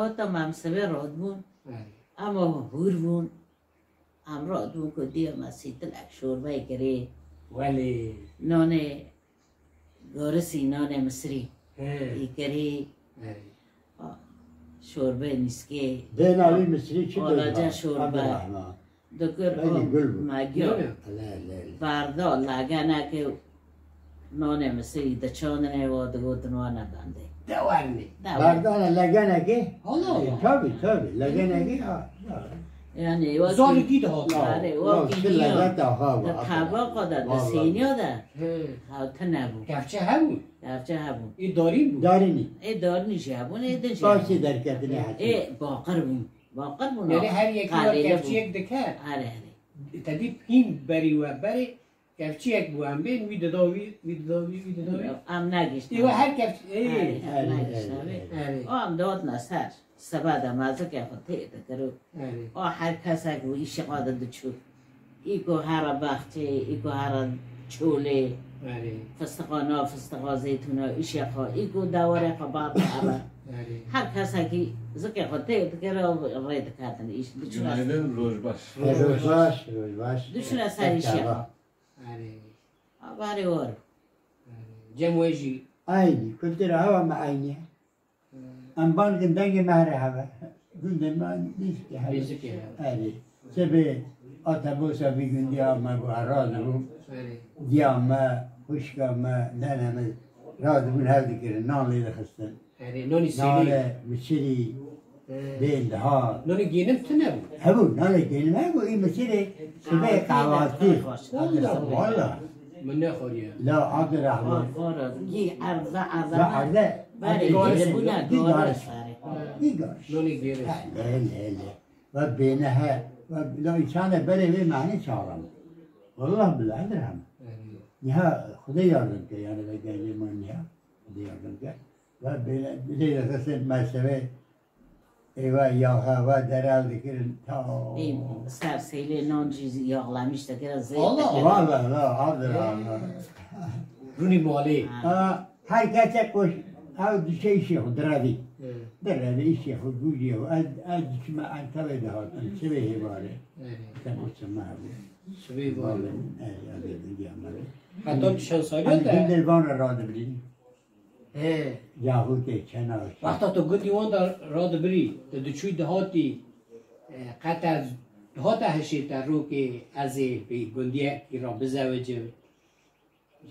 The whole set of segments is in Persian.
تا ممسبه راد بون اما هور بون هم راد بون که دیم مسیط لک شوربه گره ولی نان گارسی نان مصری ای گره شوربه نیسکه دیناوی مصری چی آلاجه شوربه دکر مگیو بردا لگنه که نان مصری دچانه و دگو دنوانه بنده دوارنی بردان لگنه که؟ حالا تابی لگنه که یعنی زاری دیده ها آره واقعی در طباق ده در سینیا ده حالت نبود گفچه همون گفچه هبون این داری بود داری نی ای دار نیشه هبون ای دنشه باشه در کتنی حتی ای باقر بون باقر بون یعنی هر یکی را قلیله گفچه بون. یک دکر آره تدی پین بری و بری گفچه یک بو هم بین وی داوی ام نگیشت دیگه هر گفچه ام نگیشت ام داد نسر سبا ده مازه که خود تیده کرو هر کس اگه ایش قاده دو چو ایگو هر بخچه ایگو هر چوله فستقانا فستقا زیتونا ایش خوا ایگو دواره قبار قبار هر کس اگه زکه خود تیده کرو رید کردن ایش Günaydın Rojbaş. روزباش دوشون سر ایش خوا باری وار جموجی aynı kültür hava mı aynı am bandım denge mahre hava gündem ben neyse Biziki hadi sebe atabosa bir gün diyama bu aradı bu diyama kuşkama neneme radı bu her dikirin nanlıyla kıstın نونی سیلی nale misiri değil ha نونی گینم تو نبود hebu nale kelime bu iyi misiri sebe kahvaltı valla من نخوریم la Abdurrahman وارد گی عرضه la عرضه arda بله بونه گاره ساره دیگر نونی گیره لا و بينها لو كان بري في معنى شارم والله بالله درهم نها خدي يردك يعني بقى من نها خدي يردك و بين بدي رسل ما سوي ايوا يا هوا درال ذكرن تا این سر سیلی نان چیزی یاغلمیش تا که زیت والله لا عبد الله رونی مالی هاي كاتك وش هاو شيء شيء درادي درادي شيء خدوجي واد ما انت بده هذا سوي باره تمام سماه شوی والله باری اي هذا اللي عمله حتی چند سالی من ده كنت البان راد بري اه. ياهو كي كنا وقتا تو گندی وان در راد بری در دوچوی دهاتی قطع دهات هشید در رو که از به گندی که را بزوجه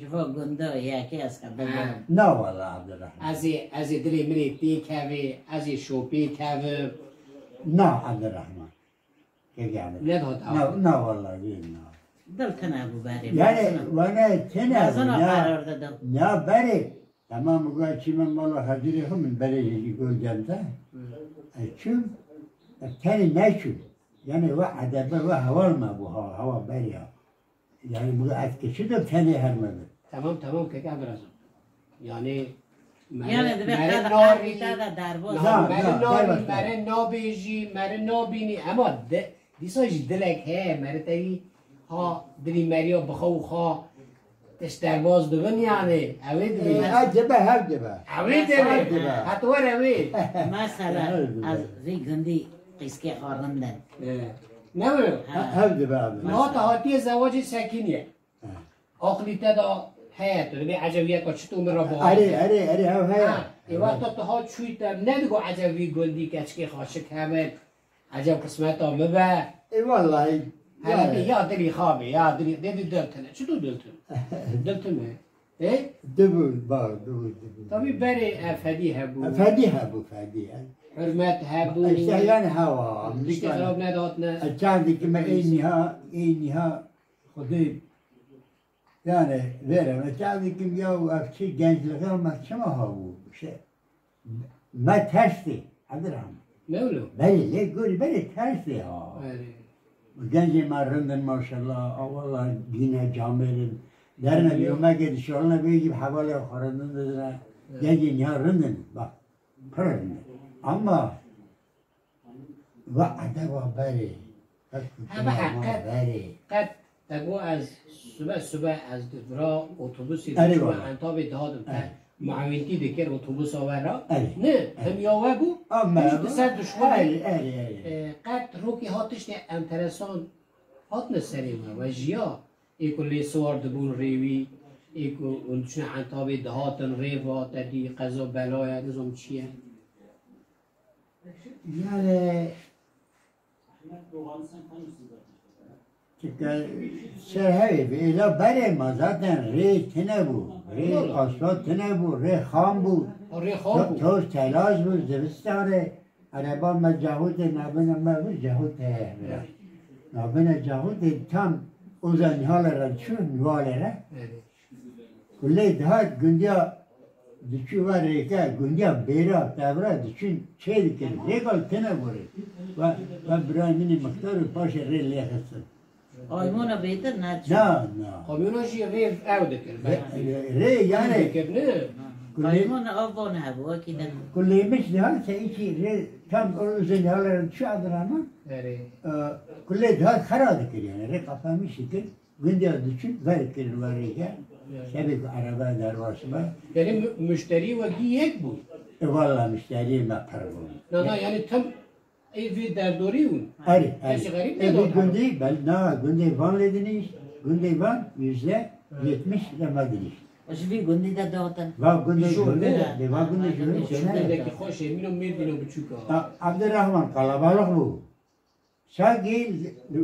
جوا گنده یکی از که بگم لا والله عبد الرحمن از دلی منی پیکوه از شوپی کوه لا عبد الرحمن كيف يعني ندهات لا والله لا دل کنه بو بری يعني وانا تنا بازن قرار دادم لا بري تمام قال شي من والله خديري هم من بري يقول جنتا شوف الثاني ما يشوف يعني واحد بقى هوا ما بوها هوا بريها يعني بقى كشد الثاني هرمد تمام که که برازم یعنی یعنی دبی مره قدر ناری قدر درواز مره نابیجی مره نابینی اما دیساج دلک هه مره تایی ها دلی مریا بخو خوا تش درواز دوون یعنی اوی دوی هجبه هجبه اوی دوی حتی ور اوی مثلا از وی گندی قیسکی خارندن نه برو هجبه نه تهاتی زواج سکینیه آخری تدا هست تو به عجبیه که چطور مرا با اری هاو هيا ای وقت تو ها چوی تم ندگو عجبی گندی کچکی خاشک همه عجب قسمت ها مبه اي والله هلا یا دلی خوابه یا دلی دلتنه چطور دلتنه دلتنه اه دبو دبو طبی بری افدی هبو فاديها ابو فاديها حرمت هبو اشتهيان هوا اشتغلاب ندهات نه الجاندي كما انها خدي يعني غيره الجاندي كم يو افشي جنج لغير ما شما هو شيء ما ترسي عبد الرحمن نه ولو بلي ليه قولي بلي ترسي ها آره جنجي ما رندن ما شاء الله والله دينها جامل درنا اليوم ما قد شغلنا بيجي بحوالي خرندن دنا جنجي نهار رندن با فرندن اما وعده وبري همه حقیقت. بري قد تگو از صبح از درا اتوبوسی آره دو والا. انتاب دهادم آره. معاونتی دکر اتوبوس آورا آره. نه هم یاوه بو اما سر دشوار آره قد روکی هاتش نه انترسان هات نسری و جیا ایکو لی سوار دبون ریوی ایکو اونچه عنتابه دهاتن ریوا تدی قضا بلای نظام چیه yani şehri böyle bere ma zaten re tene bu re asfalt tene bu re kham bu ری خواب بو toz telaş bu zivistare araba mecahut nabına mevzu cahut nabına cahut tam uzan halara çün yuvalara kulle daha günde düşü var reka günde bera tavra düşün şey dikin regal tene vore ve brahmini maktar paşa re lehasın آیمون بیتر نه چون na کامیونا جی ری او دکر re yani دکر نه آیمون آبان هبو اکی نه kulleymiş daha şeyi re tam uzun halara şu adır ama ری kulle daha kara dikir yani re kapamış dikir günde düşün ver dikir var reka şebek araba dervasıma یعنی مشتری و گی یک بود vallahi müşteriye mapar bu نه نه یعنی تم ایوی در دوری اون Ari, Gerçi ari. garip Bu değil o. günde ben günde van lediniz. Günde van %70 demediniz. اشوی گندی دا دادن Va günde Şu, günde ne? de va günde شدندeki خوش emino mirdino buçuka Abdurrahman kalabalık bu. Şagil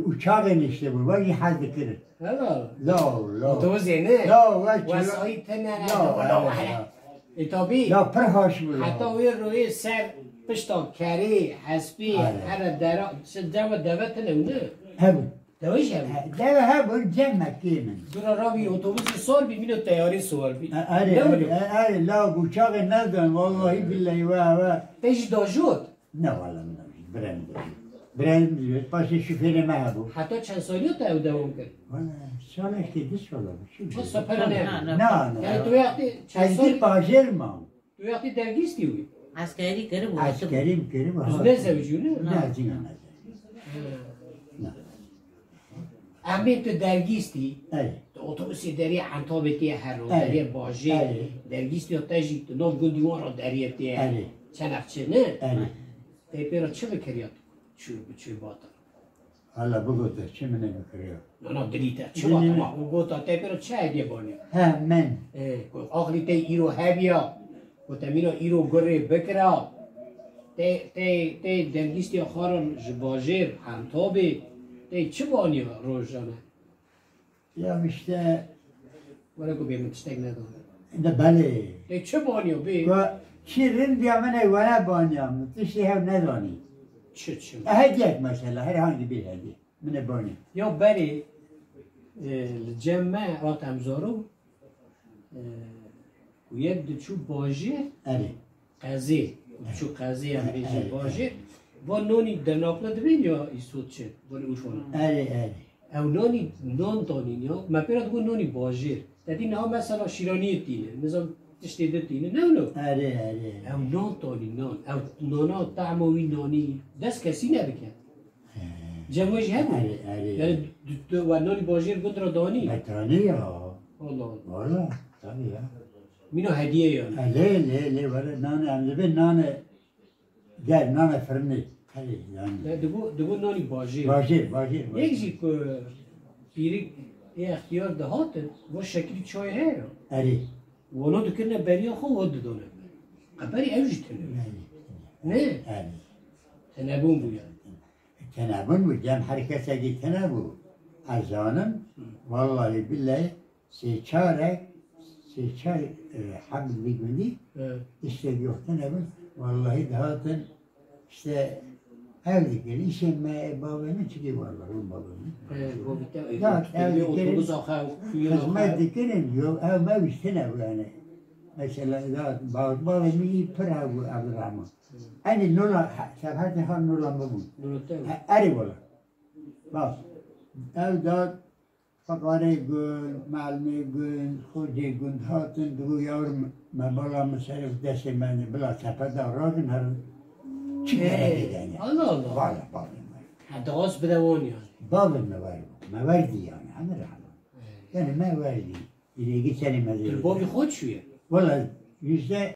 uçağın işte bu. Var ya hal dikir. هلا La. otobüs ne La var وسایل تنه La. اتابی La per hoş bu. حتی وی روی سر پشتا کری حسبی آره. هر درا جو دوت نه Hem. دویش هم Deve ha bu cennet kimin. دورا راوی اتوبوس سوار بی مینو تیاری سوار بی Ari la uçağın nereden vallahi billahi va. پیش داجود Ne vallahi brem. Brem diyor. Başı şoförüme ha bu. حتی چند سالی تا او دوام کرد Valla sana işte dis olur. تو سپر نه یعنی تو Ne? وقتی چند سال Ezdi bacır mı? تو وقتی درگیستی وی عسکری کرد بود Askerim kerim. از نه زوجونه Ne zina ne? امی تو درگیستی Evet. اتوبوسی داری عنتابتی هر رو آره. داری باجی آره. درگیستی و تجی تو نام گندیوان رو دریتی آره. چند اخچه نه Evet. تیپی رو چه بکریاد چو باتا Valla bu kadar. Kimine mi kırıyor? نه نه دلیتا چه نه، باتا نه. ما او گوتا تیپی رو چه هدیه بانی Hemen. آخری تی ایرو هبیا و تمینو ایرو گره بکرا تی درگیستی آخران جباجیر عنتابی تی چه بانی روزانه Ya işte ولی کو بیمت تشتگ نداره de bale. تی چه بانی بی Ve şirin diyamene vana banyam. Tişi hev ne dani? چه Hediye mesela herhangi bir hediye. Mine bani. یا بری الجمع وقت همزارو و یک دچو باجه Evet. قضی دچو قضی هم بیجه اره. باجه و نونی در ناقله دوین یا ایسود چه بانی اوشونه Evet, evet. او نونی نان دانین یا ما پیرا دگو نونی باجه تدین ها مثلا شیرانی تینه نظام تشتیده تینه نه نو Evet, evet. او نان دانی نان او نانا تعموی نانی دست کسی نبکن جمعش هبو Evet, evet. یعنی دو و نانی باجه گند را دانی Metrani ya. Allah Valla. Tabii ya. مینو هدیه یا Le var nane emzi nane gel nane fırını. Hadi yani. نه دگو نانی باجه Bajir. یک جی که پیری ای اختیار دهات و شکلی چای هر Eri. و اونا دکنه بریا خو ود دونه قبری اوجی تنه نه Eri. تنبون بویا Tenabun bu cem herkese git tenabu. Azanım vallahi billahi seçare hamd bir günü işte yok tenabun vallahi dağıtın işte evdeki işime babamın çıkıyor vallahi o babamın. و بیتا اتوبوس آخر Hizmet dikerin yok ev meviş tenabu yani. Mesela babamın iyi pıra bu Abdurrahman. Hani nula sefer defa nula mı bu? Eri valla. Bak. Evde fakare gün, malmi gün, hoca gün, hatun dugu yavrum mebalamı serif desin beni bila sepede aradın her çıkara giden ya. Allah Allah Valla babam var. دغاس بدوان yani Babam mı var bu? Meverdi yani. Hamir rahman. Yani meverdi. İleri geçelim hadi. البابی خود شویه Valla yüzde